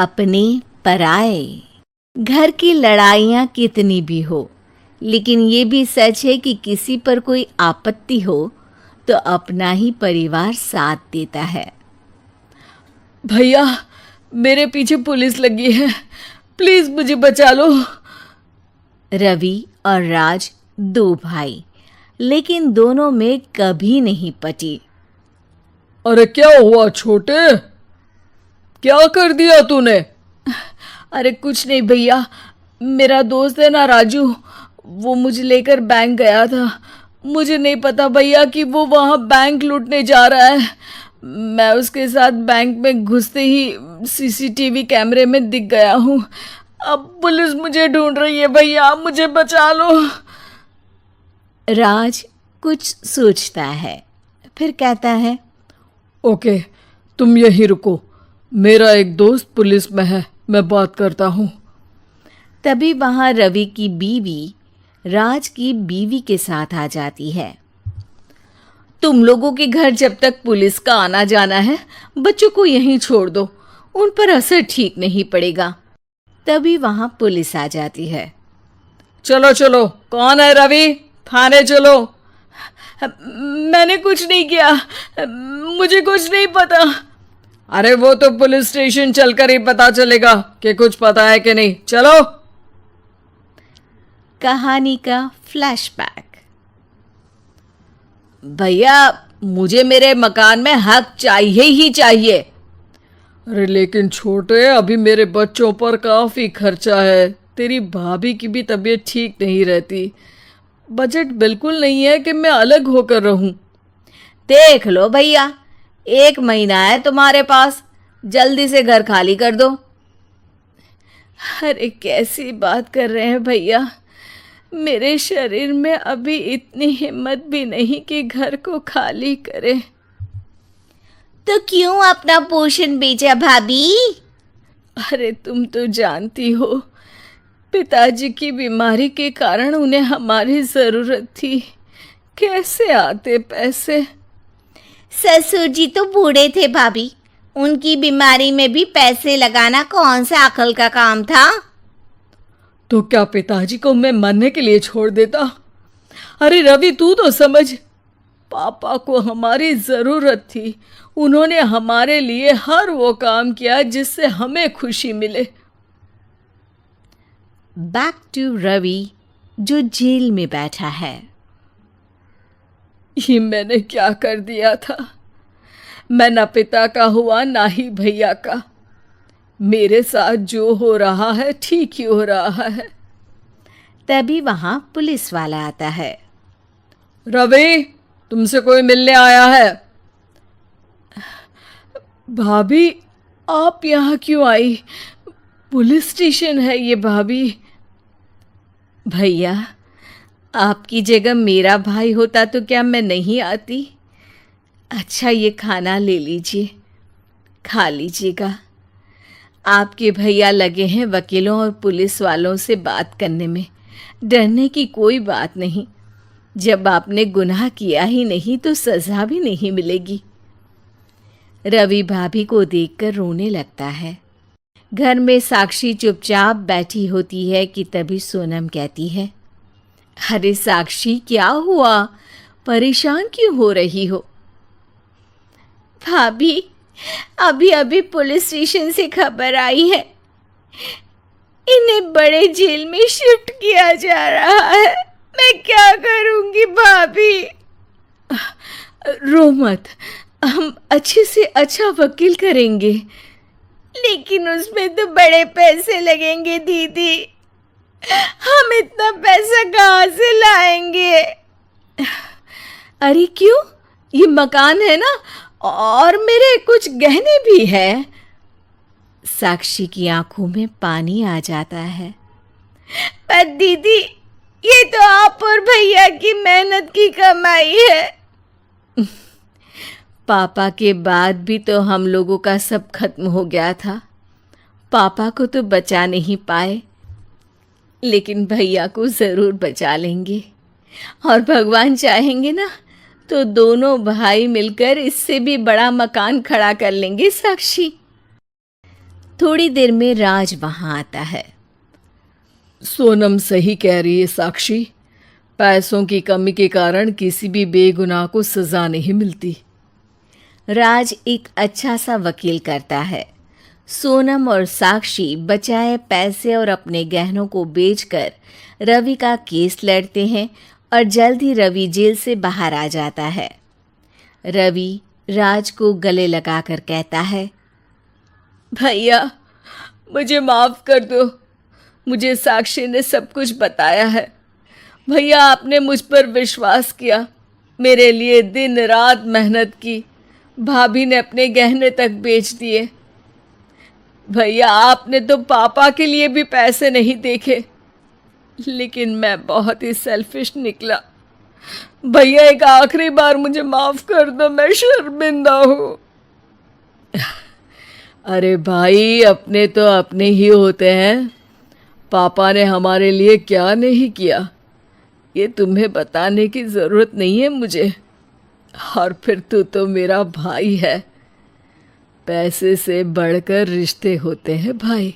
अपने पराए। घर की लड़ाइयाँ कितनी भी हो, लेकिन ये भी सच है कि किसी पर कोई आपत्ति हो तो अपना ही परिवार साथ देता है। भैया, मेरे पीछे पुलिस लगी है, प्लीज मुझे बचा लो। रवि और राज दो भाई, लेकिन दोनों में कभी नहीं पटी। अरे क्या हुआ छोटे, क्या कर दिया तूने? अरे कुछ नहीं भैया, मेरा दोस्त है ना राजू, वो मुझे लेकर बैंक गया था। मुझे नहीं पता भैया कि वो वहाँ बैंक लूटने जा रहा है। मैं उसके साथ बैंक में घुसते ही सीसीटीवी कैमरे में दिख गया हूँ। अब पुलिस मुझे ढूंढ रही है भैया, मुझे बचा लो। राज कुछ सोचता है, फिर कहता है, ओके, तुम यहीं रुको, मेरा एक दोस्त पुलिस में है, मैं बात करता हूँ। तभी वहां रवि की बीवी राज की बीवी के साथ आ जाती है। तुम लोगों के घर जब तक पुलिस का आना जाना है, बच्चों को यहीं छोड़ दो, उन पर असर ठीक नहीं पड़ेगा। तभी वहां पुलिस आ जाती है। चलो चलो, कौन है रवि, थाने चलो। मैंने कुछ नहीं किया, मुझे कुछ नहीं पता। अरे वो तो पुलिस स्टेशन चलकर ही पता चलेगा कि कुछ पता है कि नहीं, चलो। कहानी का फ्लैशबैक। भैया, मुझे मेरे मकान में हक चाहिए ही चाहिए। अरे लेकिन छोटे, अभी मेरे बच्चों पर काफी खर्चा है, तेरी भाभी की भी तबीयत ठीक नहीं रहती, बजट बिल्कुल नहीं है कि मैं अलग होकर रहूं। देख लो भैया, 1 महीना है तुम्हारे पास, जल्दी से घर खाली कर दो। अरे कैसी बात कर रहे हैं भैया, मेरे शरीर में अभी इतनी हिम्मत भी नहीं कि घर को खाली करे। तो क्यों अपना पोषण बेचा भाभी? अरे तुम तो जानती हो, पिताजी की बीमारी के कारण उन्हें हमारी जरूरत थी, कैसे आते पैसे। ससुर जी तो बूढ़े थे भाभी, उनकी बीमारी में भी पैसे लगाना कौन सा अकल का काम था। तो क्या पिताजी को मैं मरने के लिए छोड़ देता? अरे रवि, तू तो समझ, पापा को हमारी जरूरत थी, उन्होंने हमारे लिए हर वो काम किया जिससे हमें खुशी मिले। बैक टू रवि, जो जेल में बैठा है। ये मैंने क्या कर दिया था? मैं ना पिता का हुआ ना ही भैया का। मेरे साथ जो हो रहा है ठीक ही हो रहा है। तभी वहां पुलिस वाला आता है। रवि, तुमसे कोई मिलने आया है। भाभी, आप यहाँ क्यों आई? पुलिस स्टेशन है ये भाभी। भैया, आपकी जगह मेरा भाई होता तो क्या मैं नहीं आती? अच्छा, ये खाना ले लीजिए, खा लीजिएगा। आपके भैया लगे हैं वकीलों और पुलिस वालों से बात करने में, डरने की कोई बात नहीं। जब आपने गुनाह किया ही नहीं तो सज़ा भी नहीं मिलेगी। रवि भाभी को देखकर रोने लगता है। घर में साक्षी चुपचाप बैठी होती है कि तभी सोनम कहती है, अरे साक्षी, क्या हुआ, परेशान क्यों हो रही हो? भाभी, अभी अभी पुलिस स्टेशन से खबर आई है, इन्हें बड़े जेल में शिफ्ट किया जा रहा है। मैं क्या करूंगी भाभी? रो मत, हम अच्छे से अच्छा वकील करेंगे। लेकिन उसमें तो बड़े पैसे लगेंगे दीदी, हम इतना पैसा कहाँ से लाएंगे? अरे क्यों, ये मकान है ना, और मेरे कुछ गहने भी है। साक्षी की आंखों में पानी आ जाता है। पर दीदी, ये तो आप और भैया की मेहनत की कमाई है। पापा के बाद भी तो हम लोगों का सब खत्म हो गया था। पापा को तो बचा नहीं पाए, लेकिन भैया को ज़रूर बचा लेंगे। और भगवान चाहेंगे ना तो दोनों भाई मिलकर इससे भी बड़ा मकान खड़ा कर लेंगे साक्षी। थोड़ी देर में राज वहां आता है। सोनम सही कह रही है साक्षी, पैसों की कमी के कारण किसी भी बेगुनाह को सजा नहीं मिलती। राज एक अच्छा सा वकील करता है। सोनम और साक्षी बचाए पैसे और अपने गहनों को बेचकर रवि का केस लड़ते हैं और जल्द ही रवि जेल से बाहर आ जाता है। रवि राज को गले लगाकर कहता है, भैया मुझे माफ़ कर दो, मुझे साक्षी ने सब कुछ बताया है। भैया आपने मुझ पर विश्वास किया, मेरे लिए दिन रात मेहनत की, भाभी ने अपने गहने तक बेच दिए। भैया आपने तो पापा के लिए भी पैसे नहीं देखे, लेकिन मैं बहुत ही सेल्फिश निकला। भैया एक आखिरी बार मुझे माफ़ कर दो, मैं शर्मिंदा हूँ। अरे भाई अपने तो अपने ही होते हैं, पापा ने हमारे लिए क्या नहीं किया ये तुम्हें बताने की ज़रूरत नहीं है मुझे। और फिर तू तो मेरा भाई है, पैसे से बढ़कर रिश्ते होते हैं भाई।